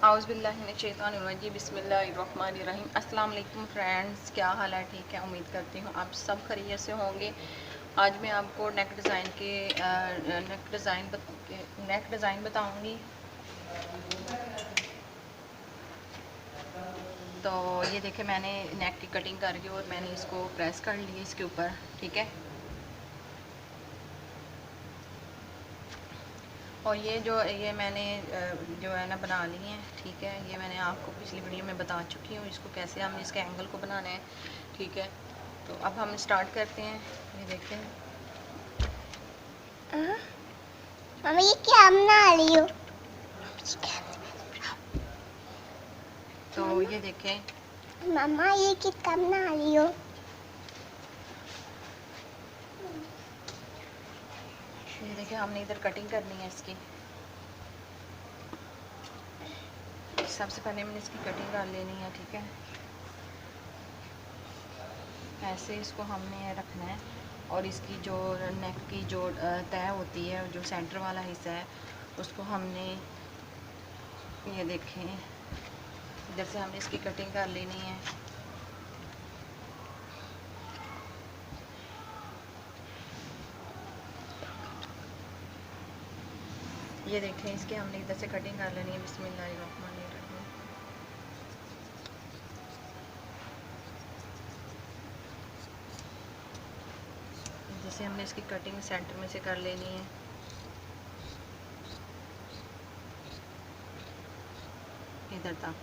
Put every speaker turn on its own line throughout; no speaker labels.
आउज़ुबिल्लाहिमिनश्शैतानिर्रजीम बिस्मिल्लाहिर्रहमानिर्रहीम। अस्सलाम वालेकुम फ्रेंड्स, क्या हाल है? ठीक है, उम्मीद करती हूँ आप सब खैरियत से होंगे। आज मैं आपको नेक डिज़ाइन बताऊँगी। तो ये देखें, मैंने नेक की कटिंग करके और मैंने इसको प्रेस कर लिया इसके ऊपर, ठीक है। और ये मैंने जो है ना बना ली हैं, ठीक है। ये मैंने आपको पिछली वीडियो में बता चुकी हूँ इसको कैसे हम इसके एंगल को बनाना है, ठीक है। तो अब हम स्टार्ट करते हैं। ये देखें
मम्मी, ये क्या बना रही हो?
तो ये देखें
मम्मा, ये कितना बना रही हो?
ये देखें, हमने इधर कटिंग करनी है इसकी। सबसे पहले मैंने इसकी कटिंग कर लेनी है, ठीक है। ऐसे इसको हमने रखना है और इसकी जो नेक की जो तय होती है, जो सेंटर वाला हिस्सा है, उसको हमने ये देखें इधर से हमने इसकी कटिंग कर लेनी है। ये देखें, इसके हमने इधर से कटिंग कर लेनी है। बिस्मिल्लाहिर्रहमानिर्रहीम। जैसे हमने इसकी कटिंग सेंटर में से कर लेनी है। इधर तक,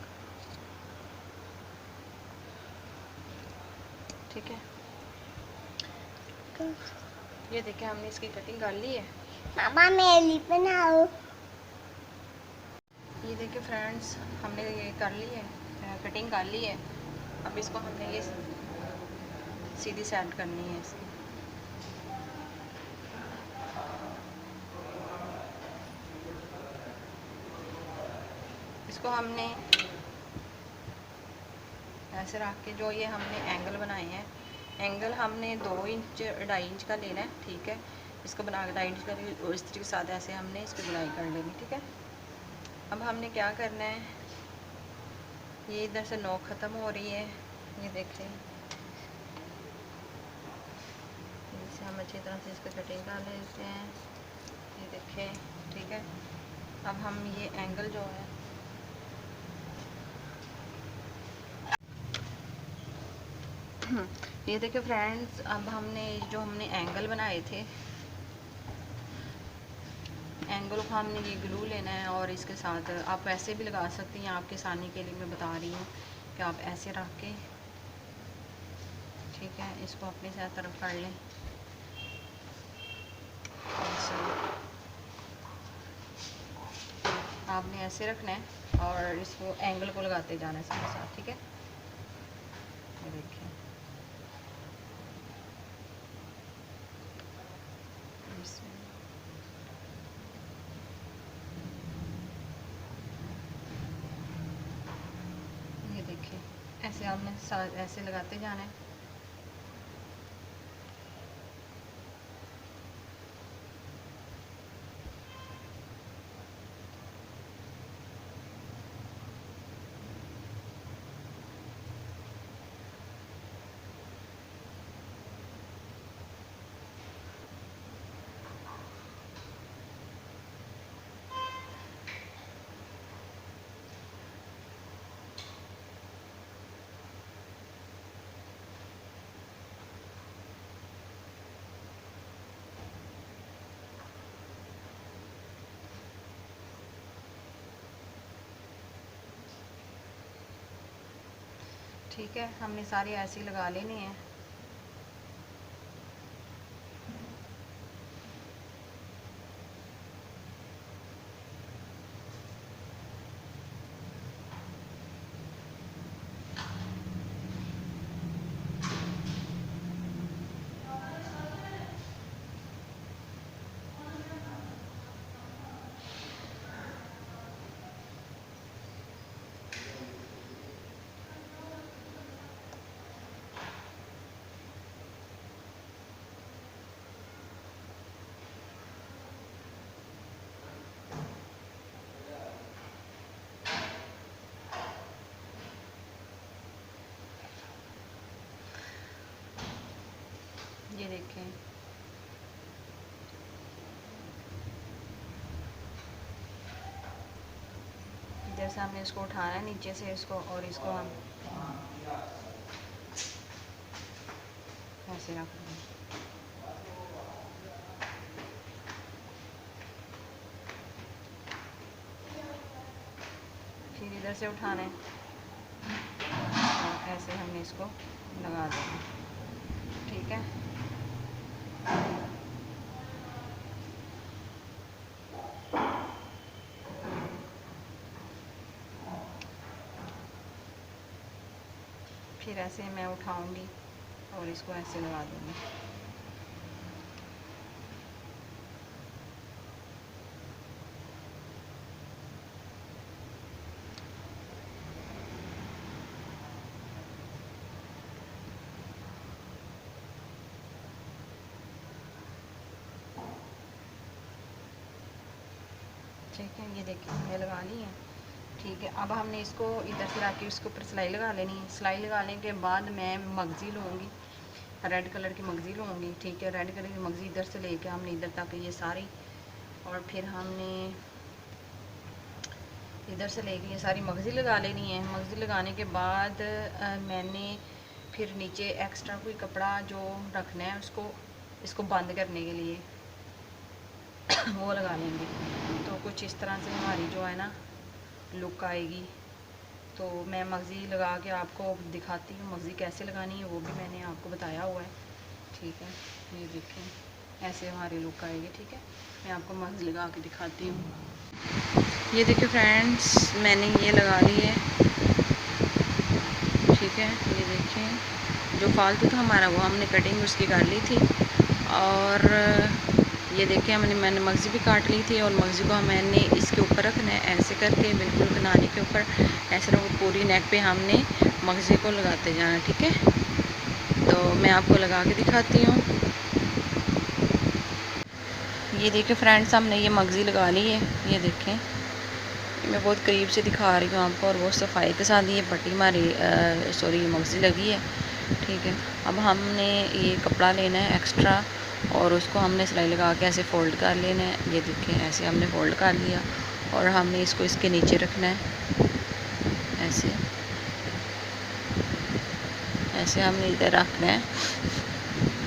ठीक है। ये देखें, हमने इसकी कटिंग कर ली है।
मामा, मेरे लिए बनाओ।
ये देखिए फ्रेंड्स, हमने ये कर ली है, कटिंग कर ली है। अब इसको हमने ये सीधी साइड करनी है इसकी। इसको हमने ऐसे रख के जो ये हमने एंगल बनाए हैं, एंगल हमने 2 इंच 2.5 इंच का लेना है, ठीक है। इसको बना के 2.5 इंच का और इस तरीके के साथ ऐसे हमने इसकी बुनाई कर लेनी, ठीक है। अब हमने क्या करना है, ये इधर से नोक ख़त्म हो रही है, ये देखें। इसे हम अच्छी तरह से इसका कटिंग कर लेते हैं, ये देखें, ठीक है। अब हम ये एंगल जो है ये देखिए फ्रेंड्स, अब हमने एंगल बनाए थे, एंगल को हमने ये ग्लू लेना है और इसके साथ आप ऐसे भी लगा सकती हैं। आपके आसानी के लिए मैं बता रही हूँ कि आप ऐसे रख के, ठीक है, इसको अपनी तरफ कर लें। आपने ऐसे रखना है और इसको एंगल को लगाते जाना है साथ साथ, ठीक है। ये देखिए, ये देखिए, ऐसे आपने ऐसे लगाते जाना है। ठीक है, हमने सारी ऐसी लगा लेनी है। ये देखें, इधर से हमने इसको उठाना है नीचे से इसको, और इसको हम ऐसे रख देंगे। फिर इधर से उठाना है और ऐसे हमने इसको लगा देना, ठीक है। फिर ऐसे मैं उठाऊंगी और इसको ऐसे लगा दूंगी। ठीक है, ये देखिए हमने लगा ली है, ठीक है। अब हमने इसको इधर से लाके इसके ऊपर सिलाई लगा लेनी है। सिलाई लगाने के बाद मैं मगज़ी लूँगी, रेड कलर की मगज़ी लूँगी, ठीक है। रेड कलर की मगज़ी इधर से लेके हमने इधर तक ये सारी, और फिर हमने इधर से लेके ये सारी मगज़ी लगा लेनी है। मगज़ी लगाने के बाद मैंने फिर नीचे एक्स्ट्रा कोई कपड़ा जो रखना है उसको, इसको बंद करने के लिए वो लगा लेंगे। तो कुछ इस तरह से हमारी जो है ना लुक आएगी। तो मैं मगज़ी लगा के आपको दिखाती हूँ, मगज़ी कैसे लगानी है वो भी मैंने आपको बताया हुआ है, ठीक है। ये देखें ऐसे हमारी लुक आएगी, ठीक है। मैं आपको मगज़ी लगा के दिखाती हूँ। ये देखिए फ्रेंड्स, मैंने ये लगा ली है, ठीक है। ये देखें जो फालतू था हमारा वो हमने कटिंग उसकी कर ली थी, और ये देखिए मैंने मगज़ी भी काट ली थी, और मगज़ी को मैंने इसके ऊपर रखना है ऐसे करके, बिल्कुल किनारे के ऊपर ऐसे रखो। पूरी नेक पे हमने मगज़ी को लगाते जाना, ठीक है। तो मैं आपको लगा के दिखाती हूँ। ये देखिए फ्रेंड्स, हमने ये मगज़ी लगा ली है, ये देखें मैं बहुत करीब से दिखा रही हूँ आपको, और बहुत सफाई के साथ ये पट्टी हमारी सॉरी मगज़ी लगी है, ठीक है। अब हमने ये कपड़ा लेना है एक्स्ट्रा, और उसको हमने सिलाई लगा के ऐसे फ़ोल्ड कर लेना है। ये देखें ऐसे हमने फ़ोल्ड कर लिया, और हमने इसको इसके नीचे रखना है ऐसे, ऐसे हमने इधर रखना है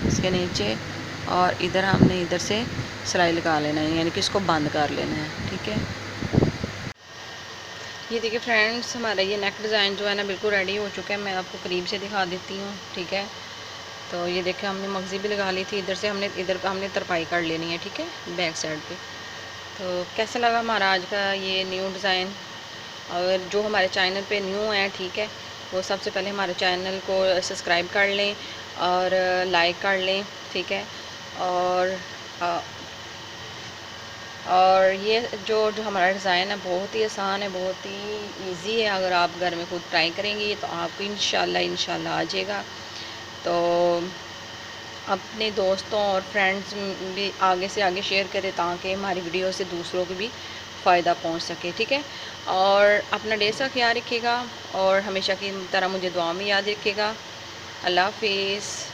इसके नीचे, और इधर हमने इधर से सिलाई लगा लेना है, यानी कि इसको बंद कर लेना है, ठीक है। ये देखिए फ्रेंड्स, हमारा ये नेक डिज़ाइन जो है ना बिल्कुल रेडी हो चुका है। मैं आपको करीब से दिखा देती हूँ, ठीक है। तो ये देखिए हमने मगज़ी भी लगा ली थी, इधर से हमने इधर का हमने तरपाई कर लेनी है, ठीक है, बैक साइड पे। तो कैसा लगा हमारा आज का ये न्यू डिज़ाइन? और जो हमारे चैनल पे न्यू है, ठीक है, वो सबसे पहले हमारे चैनल को सब्सक्राइब कर लें और लाइक कर लें, ठीक है। और ये जो हमारा डिज़ाइन है बहुत ही आसान है, बहुत ही इजी है। अगर आप घर में खुद ट्राई करेंगी तो आपको इंशाल्लाह आ जाएगा। तो अपने दोस्तों और फ्रेंड्स भी आगे से आगे शेयर करें, ताकि हमारी वीडियो से दूसरों को भी फ़ायदा पहुंच सके, ठीक है। और अपना ढेर सा ख्याल रखिएगा, और हमेशा की तरह मुझे दुआ में याद रखिएगा। अल्लाह हाफिज़।